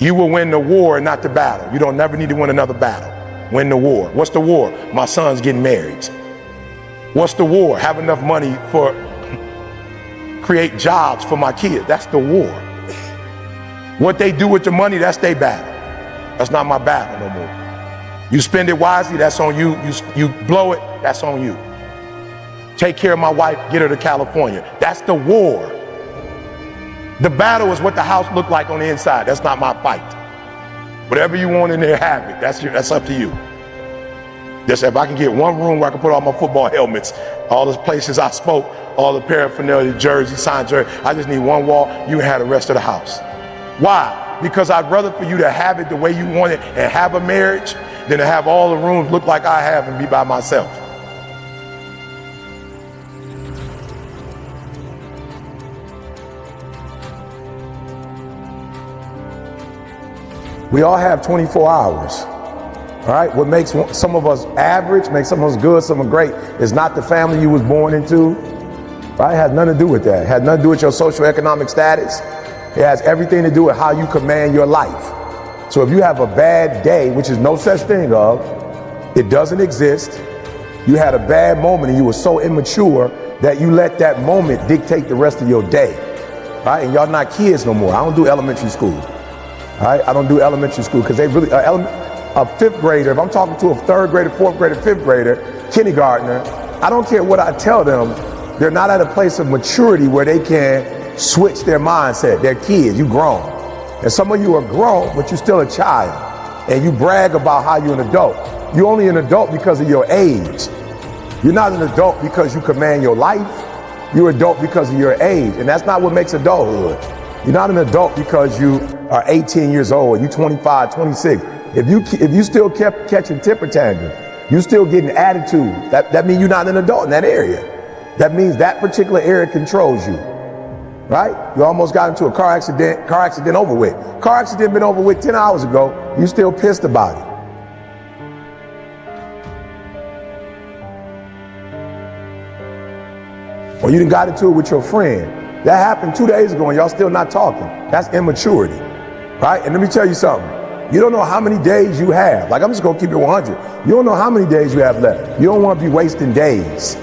You will win the war, not the battle. You don't never need to win another battle. Win the war. What's the war? My son's getting married. What's the war? Have enough money for create jobs for my kids. That's the war. What they do with the money, that's their battle. That's not my battle no more. You spend it wisely, that's on you. You blow it, that's on you. Take care of my wife, get her to California. That's the war. The battle is what the house looked like on the inside. That's not my fight. Whatever you want in there, have it. That's up to you. Just if I can get one room where I can put all my football helmets, all the places I spoke, all the paraphernalia, jerseys, signed jersey, I just need one wall. You can have the rest of the house. Why? Because I'd rather for you to have it the way you want it and have a marriage than to have all the rooms look like I have and be by myself. We all have 24 hours, all right? What makes some of us average, makes some of us good, some are great, is not the family you was born into, right? It has nothing to do with that. It has nothing to do with your socioeconomic status. It has everything to do with how you command your life. So if you have a bad day, which is no such thing of, it doesn't exist. You had a bad moment and you were so immature that you let that moment dictate the rest of your day, right? And y'all not kids no more. I don't do elementary school. All right, I don't do elementary school because they really, a fifth grader, if I'm talking to a third grader, fourth grader, fifth grader, kindergartner, I don't care what I tell them, they're not at a place of maturity where they can switch their mindset. They're kids, you grown. And some of you are grown, but you're still a child. And you brag about how you're an adult. You're only an adult because of your age. You're not an adult because you command your life. You're an adult because of your age. And that's not what makes adulthood. You're not an adult because you are 18 years old, you're 25, 26. If you still kept catching temper tantrum, you still getting attitude, that means you're not an adult in that area. That means that particular area controls you, right? You almost got into a car accident over with. Car accident been over with 10 hours ago, you still pissed about it. Or you done got into it with your friend. That happened 2 days ago and y'all still not talking. That's immaturity, right? And let me tell you something. You don't know how many days you have. Like, I'm just gonna keep it 100. You don't know how many days you have left. You don't want to be wasting days.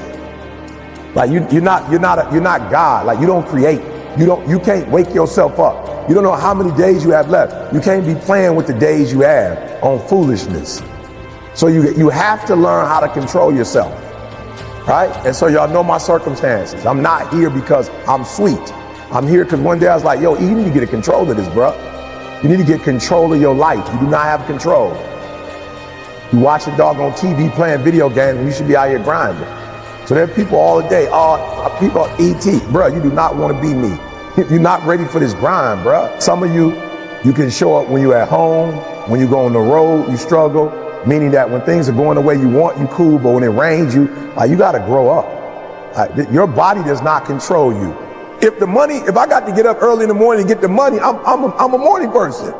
Like you're not God. Like you don't create. You can't wake yourself up. You don't know how many days you have left. You can't be playing with the days you have on foolishness. So you have to learn how to control yourself. Right? And so y'all know my circumstances. I'm not here because I'm sweet. I'm here because one day I was like, yo, you need to get a control of this, bro. You need to get control of your life. You do not have control. You watch a dog on TV playing video games and you should be out here grinding. So there are people all the day, people are ET. Bro, you do not want to be me. You're not ready for this grind, bro. Some of you can show up when you're at home, when you go on the road, you struggle. Meaning that when things are going the way you want, you cool, but when it rains, you got to grow up. Your body does not control you. If I got to get up early in the morning to get the money, I'm a morning person.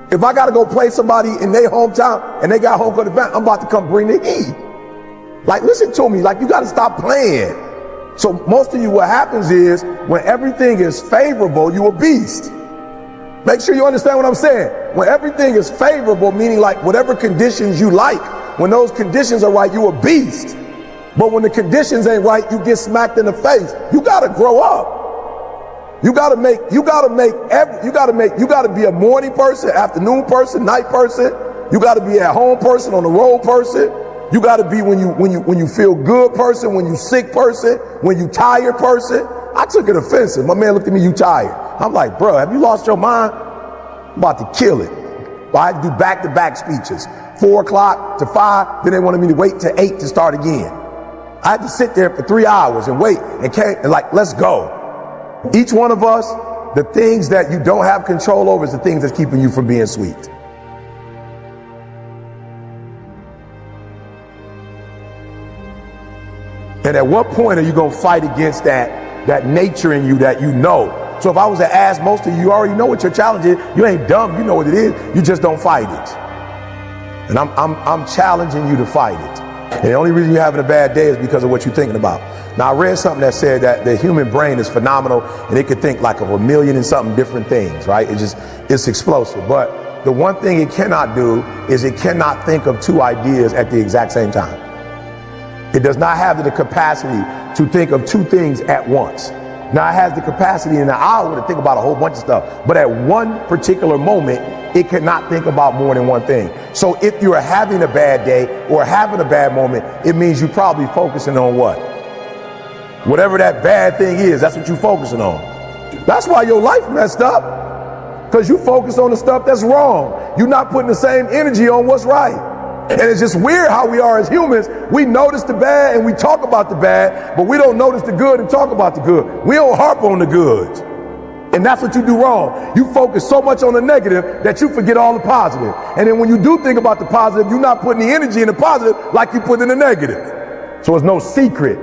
If I got to go play somebody in their hometown and they got home court advantage, I'm about to come bring the heat. Like, listen to me, like you got to stop playing. So most of you, what happens is when everything is favorable, you a beast. Make sure you understand what I'm saying. When everything is favorable, meaning like whatever conditions you like, when those conditions are right, you a beast. But when the conditions ain't right, you get smacked in the face. You got to grow up. You got to be a morning person, afternoon person, night person. You got to be at home person, on the road person. You got to be when you feel good person, when you sick person, when you tired person. I took it offensive. My man looked at me, you tired. I'm like, bro, have you lost your mind? I'm about to kill it. I had to do back-to-back speeches, 4 o'clock to 5. Then they wanted me to wait till 8 to start again. I had to sit there for 3 hours and wait and like, let's go. Each one of us, the things that you don't have control over is the things that's keeping you from being sweet. And at what point are you going to fight against that nature in you that you know? So if I was to ask most of you, you already know what your challenge is. You ain't dumb. You know what it is. You just don't fight it. And I'm challenging you to fight it. And the only reason you're having a bad day is because of what you're thinking about. Now, I read something that said that the human brain is phenomenal and it could think like of a million and something different things, right? It's explosive. But the one thing it cannot do is it cannot think of two ideas at the exact same time. It does not have the capacity to think of two things at once. Now, it has the capacity in an hour to think about a whole bunch of stuff, but at one particular moment, it cannot think about more than one thing. So if you're having a bad day or having a bad moment, it means you're probably focusing on what? Whatever that bad thing is, that's what you're focusing on. That's why your life messed up, because you focus on the stuff that's wrong. You're not putting the same energy on what's right. And it's just weird how we are as humans. We notice the bad and we talk about the bad, but we don't notice the good and talk about the good. We don't harp on the good. And that's what you do wrong. You focus so much on the negative that you forget all the positive. And then when you do think about the positive, you're not putting the energy in the positive like you put in the negative. So it's no secret.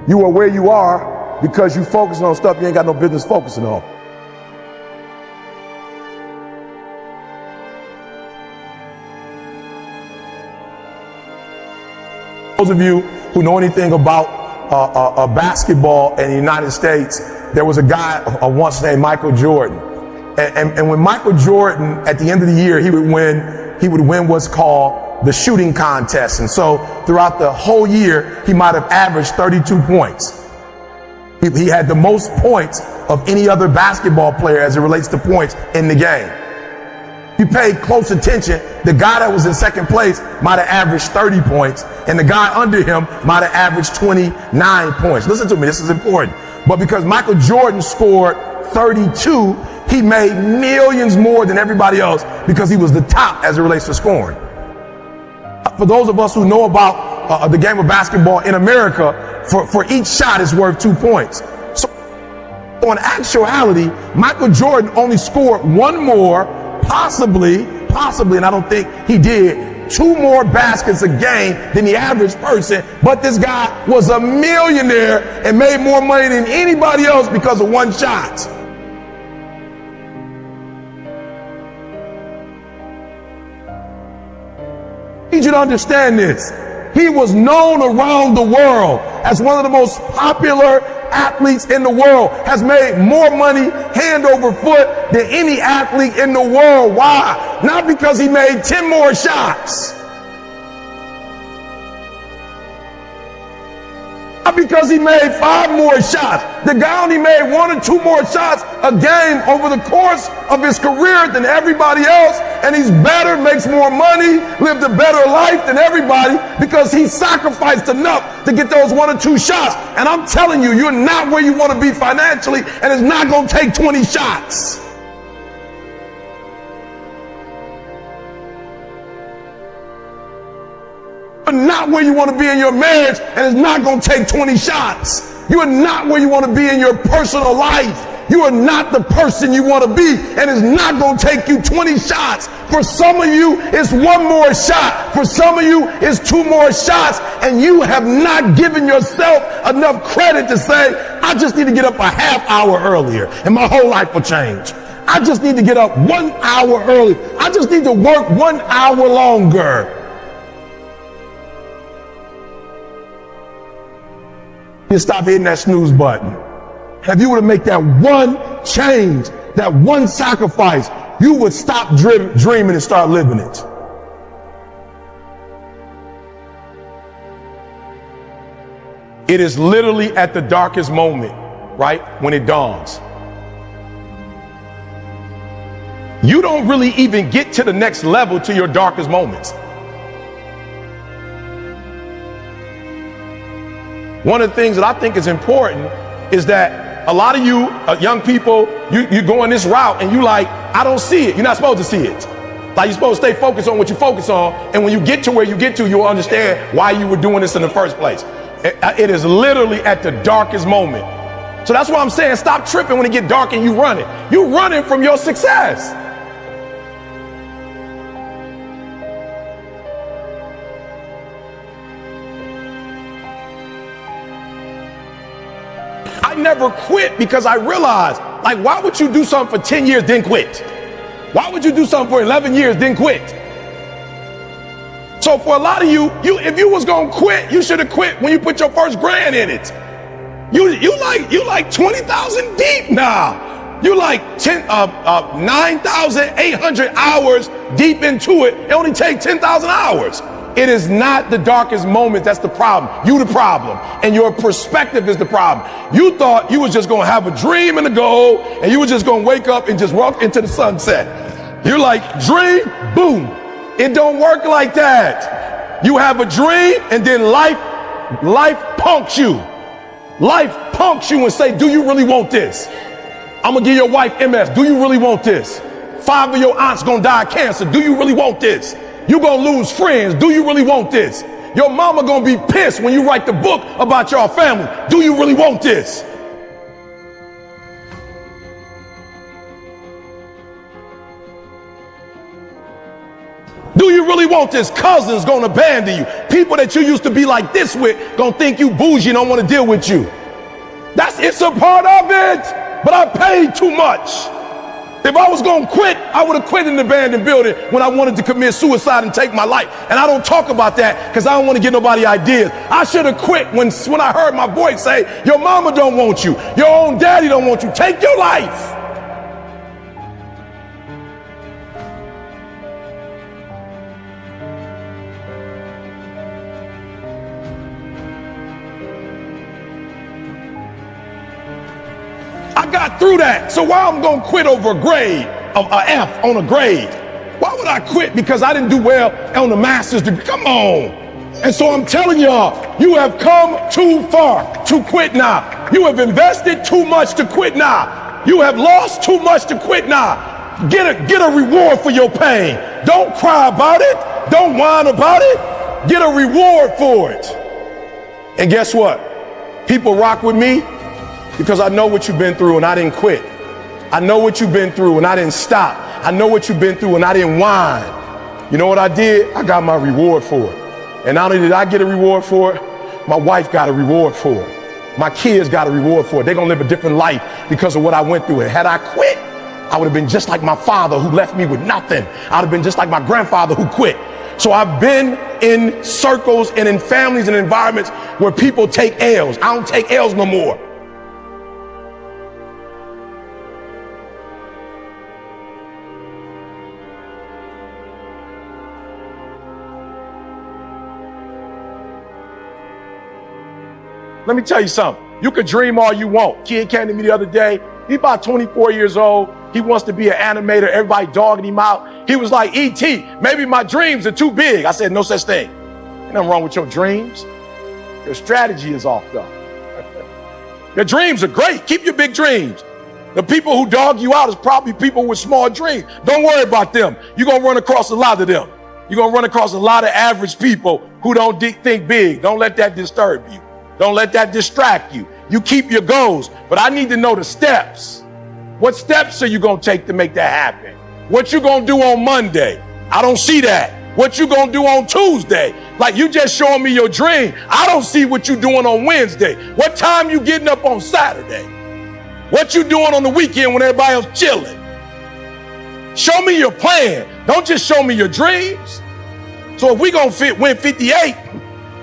You are where you are because you focus on stuff you ain't got no business focusing on. Those of you who know anything about basketball in the United States, there was a guy once named Michael Jordan. And when Michael Jordan, at the end of the year, he would win what's called the shooting contest. And so throughout the whole year, he might have averaged 32 points. He had the most points of any other basketball player as it relates to points in the game. If you paid close attention, the guy that was in second place might have averaged 30 points, and the guy under him might have averaged 29 points. Listen to me, this is important. But because Michael Jordan scored 32, he made millions more than everybody else because he was the top as it relates to scoring. For those of us who know about the game of basketball in America, for each shot is worth 2 points. So in actuality, Michael Jordan only scored one more, possibly, and I don't think he did, 2 more baskets a game than the average person, but this guy was a millionaire and made more money than anybody else because of one shot. I need you to understand this. He was known around the world as one of the most popular athletes in the world, has made more money hand over foot than any athlete in the world. Why? Not because he made 10 more shots. Not because he made 5 more shots. The guy only made 1 or 2 more shots a game over the course of his career than everybody else. And he's better, makes more money, lived a better life than everybody because he sacrificed enough to get those 1 or 2 shots. And I'm telling you, you're not where you want to be financially, and it's not going to take 20 shots. You're not where you want to be in your marriage, and it's not going to take 20 shots. You are not where you want to be in your personal life. You are not the person you want to be, and it's not going to take you 20 shots. For some of you, it's 1 more shot. For some of you, it's 2 more shots, and you have not given yourself enough credit to say, I just need to get up a half hour earlier, and my whole life will change. I just need to get up 1 hour early. I just need to work 1 hour longer. You stop hitting that snooze button. If you were to make that one change, that one sacrifice, you would stop dreaming and start living it. It is literally at the darkest moment, right, when it dawns. You don't really even get to the next level to your darkest moments. One of the things that I think is important is that a lot of you young people, you going this route and you like, I don't see it. You're not supposed to see it. Like, you're supposed to stay focused on what you focus on. And when you get to where you get to, you'll understand why you were doing this in the first place. It is literally at the darkest moment. So that's why I'm saying, stop tripping when it get dark and you running. You're running from your success. I never quit because I realized, like, why would you do something for 10 years then quit? Why would you do something for 11 years then quit? So for a lot of you, if you was gonna quit, you should have quit when you put your first grand in it. You like 20,000 deep now. You like 9,800 hours deep into it. It only takes 10,000 hours. It is not the darkest moment that's the problem. You the problem. And your perspective is the problem. You thought you was just gonna have a dream and a goal, and you was just gonna wake up and just walk into the sunset. You're like, dream, boom. It don't work like that. You have a dream, and then life punks you. Life punks you and say, do you really want this? I'm gonna give your wife MS. Do you really want this? 5 of your aunts gonna die of cancer. Do you really want this? You gonna lose friends. Do you really want this? Your mama gonna be pissed when you write the book about your family. Do you really want this? Do you really want this? Cousins gonna abandon you. People that you used to be like this with gonna think you bougie and don't want to deal with you. It's a part of it. But I paid too much. If I was gonna quit, I would have quit in the abandoned building when I wanted to commit suicide and take my life. And I don't talk about that because I don't want to get nobody ideas. I should have quit when I heard my voice say, your mama don't want you. Your own daddy don't want you. Take your life. I got through that. So why I'm gonna quit over a grade, an F on a grade? Why would I quit because I didn't do well on the master's degree? Come on. And so I'm telling y'all, you have come too far to quit now. You have invested too much to quit now. You have lost too much to quit now. Get a reward for your pain. Don't cry about it. Don't whine about it. Get a reward for it. And guess what? People rock with me because I know what you've been through and I didn't quit. I know what you've been through and I didn't stop. I know what you've been through and I didn't whine. You know what I did? I got my reward for it. And not only did I get a reward for it, my wife got a reward for it. My kids got a reward for it. They're gonna live a different life because of what I went through. And had I quit, I would have been just like my father who left me with nothing. I'd have been just like my grandfather who quit. So I've been in circles and in families and environments where people take L's. I don't take L's no more. Let me tell you something. You can dream all you want. Kid came to me the other day. He's about 24 years old. He wants to be an animator. Everybody dogging him out. He was like, E.T., maybe my dreams are too big. I said, no such thing. Ain't nothing wrong with your dreams. Your strategy is off, though. Your dreams are great. Keep your big dreams. The people who dog you out is probably people with small dreams. Don't worry about them. You're going to run across a lot of them. You're going to run across a lot of average people who don't think big. Don't let that disturb you. Don't let that distract you. You keep your goals, but I need to know the steps. What steps are you going to take to make that happen? What you going to do on Monday? I don't see that. What you going to do on Tuesday? Like you just showing me your dream. I don't see what you doing on Wednesday. What time you getting up on Saturday? What you doing on the weekend when everybody else chilling? Show me your plan. Don't just show me your dreams. So if we going to win 58,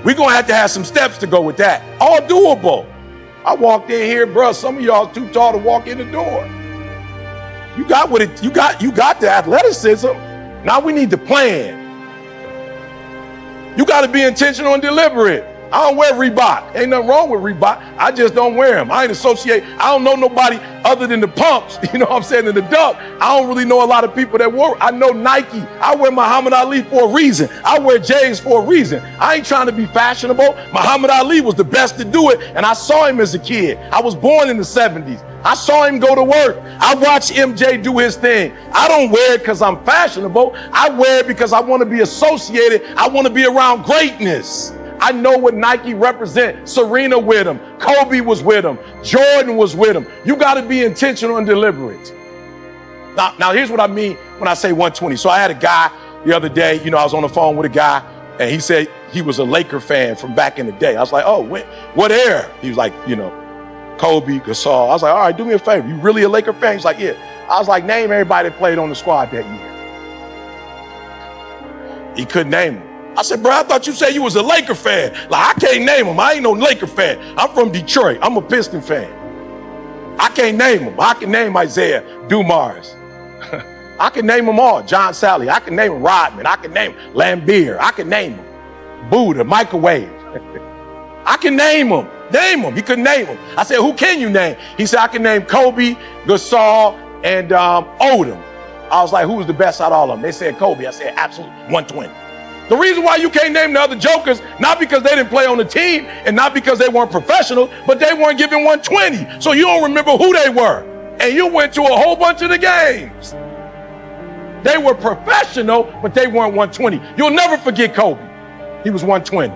we're going to have some steps to go with that. All doable. I walked in here, bro. Some of y'all too tall to walk in the door. You got what it, you got the athleticism. Now we need to plan. You got to be intentional and deliberate. I don't wear Reebok. Ain't nothing wrong with Reebok. I just don't wear them. I ain't associate. I don't know nobody other than the pumps. You know what I'm saying? In the duck. I don't really know a lot of people that wear. I know Nike. I wear Muhammad Ali for a reason. I wear J's for a reason. I ain't trying to be fashionable. Muhammad Ali was the best to do it. And I saw him as a kid. I was born in the 70s. I saw him go to work. I watched MJ do his thing. I don't wear it because I'm fashionable. I wear it because I want to be associated. I want to be around greatness. I know what Nike represents. Serena with him. Kobe was with him. Jordan was with him. You got to be intentional and deliberate. Now, here's what I mean when I say 120. So I had a guy the other day, I was on the phone with a guy and he said he was a Laker fan from back in the day. I was like, oh, what era? He was like, Kobe, Gasol. I was like, all right, do me a favor. You really a Laker fan? He's like, yeah. I was like, name everybody that played on the squad that year. He couldn't name them. I said, bro, I thought you said you was a Laker fan. Like, I can't name them. I ain't no Laker fan. I'm from Detroit. I'm a Piston fan. I can't name them. I can name Isaiah Dumars. I can name them all. John Sally. I can name them Rodman. I can name Lambeer. I can name them Buddha, Microwave. I can name them. Name them. He couldn't name them. I said, who can you name? He said, I can name Kobe, Gasol, and Odom. I was like, who was the best out of all of them? They said Kobe. I said, absolutely, 120. The reason why you can't name the other jokers, not because they didn't play on the team and not because they weren't professional, but they weren't given 120. So you don't remember who they were. And you went to a whole bunch of the games. They were professional, but they weren't 120. You'll never forget Kobe. He was 120.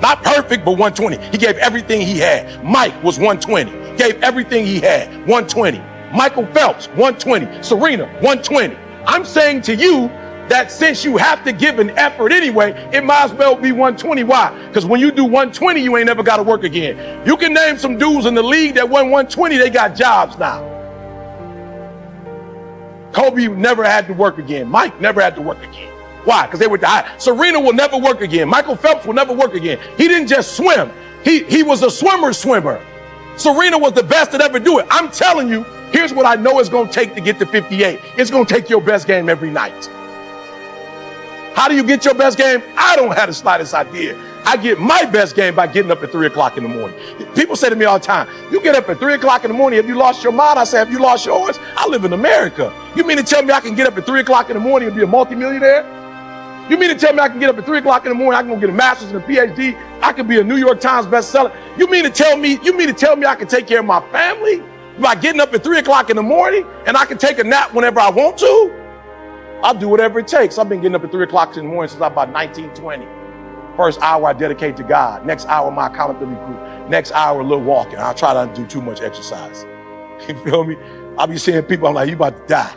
Not perfect, but 120. He gave everything he had. Mike was 120. Gave everything he had. 120. Michael Phelps, 120. Serena, 120. I'm saying to you that since you have to give an effort anyway, it might as well be 120. Why? Because when you do 120, you ain't never got to work again. You can name some dudes in the league that won 120, they got jobs now. Kobe never had to work again. Mike never had to work again. Why? Because they were high. Serena will never work again. Michael Phelps will never work again. He didn't just swim. He was a swimmer. Serena was the best that ever do it. I'm telling you, here's what I know it's going to take to get to 58. It's going to take your best game every night. How do you get your best game? I don't have the slightest idea. I get my best game by getting up at 3 o'clock in the morning. People say to me all the time, you get up at 3 o'clock in the morning, have you lost your mind? I say, have you lost yours? I live in America. You mean to tell me I can get up at 3 o'clock in the morning and be a multimillionaire? You mean to tell me I can get up at 3 o'clock in the morning, I can go get a master's and a PhD, I can be a New York Times bestseller? You mean to tell me I can take care of my family by getting up at 3 o'clock in the morning and I can take a nap whenever I want to? I'll do whatever it takes. I've been getting up at 3 o'clock in the morning since I'm about 19, 20. First hour I dedicate to God. Next hour, my accountability group. Next hour, a little walking. I'll try not to do too much exercise. You feel me? I'll be seeing people, I'm like, you about to die.